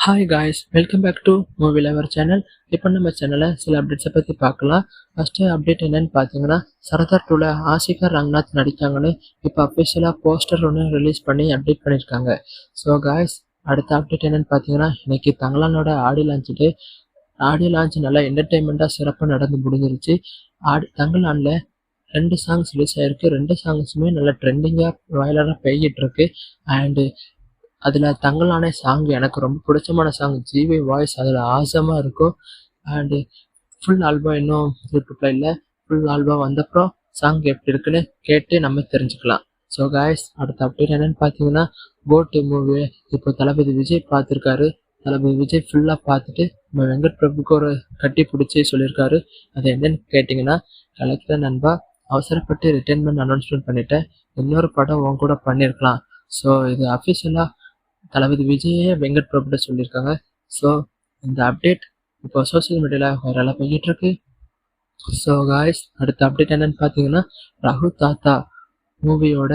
Hi guys, welcome back to movie lover channel. இப்போ நம்ம சேனலில் சில அப்டேட்ஸை பற்றி பார்க்கலாம். ஃபஸ்ட்டு அப்டேட் என்னன்னு பார்த்தீங்கன்னா, சரதார் 2ல ஆஷிகா ரங்கநாத் நடித்தாங்கன்னு இப்போ அஃபிஷியலாக போஸ்டர் ஒன்று ரிலீஸ் பண்ணி அப்டேட் பண்ணியிருக்காங்க. ஸோ காய்ஸ், அடுத்த அப்டேட் என்னன்னு பார்த்தீங்கன்னா, இன்னைக்கு தங்கலானோட ஆடியோ லான்ச் நல்லா என்டர்டெயின்மெண்ட்டாக சிறப்பாக நடந்து முடிஞ்சிருச்சு. தங்கலானில் 2 சாங்ஸ் ரிலீஸ் ஆகிருக்கு. 2 சாங்ஸுமே நல்லா ட்ரெண்டிங்காக வைரலாக போய்கிட்டு இருக்கு. அண்டு அதில் தங்கலானே சாங் எனக்கு ரொம்ப பிடிச்சமான சாங். ஜிவி வாய்ஸ் அதில் ஆசமாக இருக்கும். அண்டு ஃபுல் ஆல்பம் இன்னும் யூடியூப்பில் இல்லை. ஃபுல் ஆல்பம் வந்தப்புறம் சாங் எப்படி இருக்குன்னு கேட்டு நம்ம தெரிஞ்சுக்கலாம். ஸோ காய்ஸ், அடுத்த அப்டேட் என்னென்னு பார்த்தீங்கன்னா, கோட்டு மூவி இப்போ தளபதி விஜய் பார்த்துருக்காரு. தளபதி விஜய் ஃபுல்லாக பார்த்துட்டு நம்ம வெங்கட் பிரபுக்கு ஒரு கட்டி பிடிச்சி சொல்லியிருக்காரு. அது என்னன்னு கேட்டிங்கன்னா, கலெக்டர் நண்பா, அவசரப்பட்டு ரிட்டைர்மெண்ட் அனௌன்ஸ்மெண்ட் பண்ணிட்டேன், இன்னொரு படம் உன் கூட பண்ணியிருக்கலாம். ஸோ இது அஃபிஷியலாக தளபதி விஜயே வெங்கட் பிரபுட்ட சொல்லியிருக்காங்க. ஸோ இந்த அப்டேட் இப்போ சோசியல் மீடியாவில் வைரலாக போய்கிட்டு இருக்கு. ஸோ காய்ஸ், அடுத்த அப்டேட் என்னன்னு பார்த்தீங்கன்னா, ரகு தாத்தா மூவியோட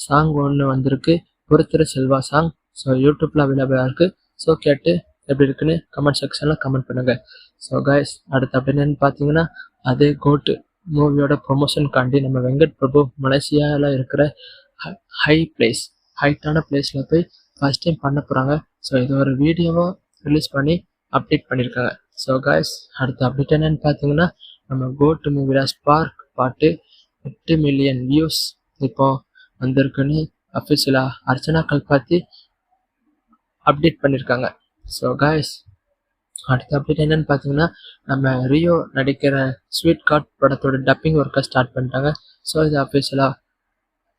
சாங் ஒன்று வந்திருக்கு, பொறுத்திரு செல்வா சாங். ஸோ யூடியூப்பில் அவைலபிளாக இருக்குது. ஸோ கேட்டு எப்படி இருக்குன்னு கமெண்ட் செக்ஷனில் கமெண்ட் பண்ணுங்கள். ஸோ காய்ஸ், அடுத்த அப்டேட் என்னன்னு பார்த்தீங்கன்னா, அதே கோட்டு மூவியோட ப்ரொமோஷனுக்காண்டி நம்ம வெங்கட் பிரபு மலேசியாவில் இருக்கிற ஹைட்டான பிளேஸில் போய் ஃபர்ஸ்ட் டைம் பண்ண போகிறாங்க. ஸோ இது ஒரு வீடியோவாக ரிலீஸ் பண்ணி அப்டேட் பண்ணியிருக்காங்க. ஸோ காய்ஸ், அடுத்த அப்டேட் என்னன்னு பார்த்தீங்கன்னா, நம்ம கோட்டு மூவியில் ஸ்பார்க் பாட்டு 8 மில்லியன் வியூஸ் இப்போ வந்திருக்குன்னு அஃபிஷியலாக அர்ச்சனா கல்பாத்தி அப்டேட் பண்ணியிருக்காங்க. ஸோ காய்ஸ், அடுத்த அப்டேட் என்னன்னு பார்த்தீங்கன்னா, நம்ம ரியோ நடிக்கிற ஸ்வீட் கார்ட் படத்தோட டப்பிங் ஒர்க்கை ஸ்டார்ட் பண்ணிட்டாங்க. ஸோ இது அஃபிஷியலாக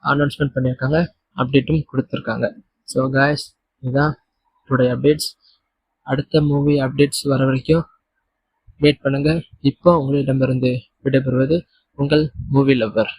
அனௌன்ஸ்மெண்ட் பண்ணியிருக்காங்க, அப்டேட்டும் கொடுத்துருக்காங்க. ஸோ காய்ஸ், இதுதான் டுடே அப்டேட்ஸ். அடுத்த மூவி அப்டேட்ஸ் வர வரைக்கும் வெயிட் பண்ணுங்கள். இப்போ உங்களிடமிருந்து விடைபெறுவது உங்கள் மூவி லவ்வர்.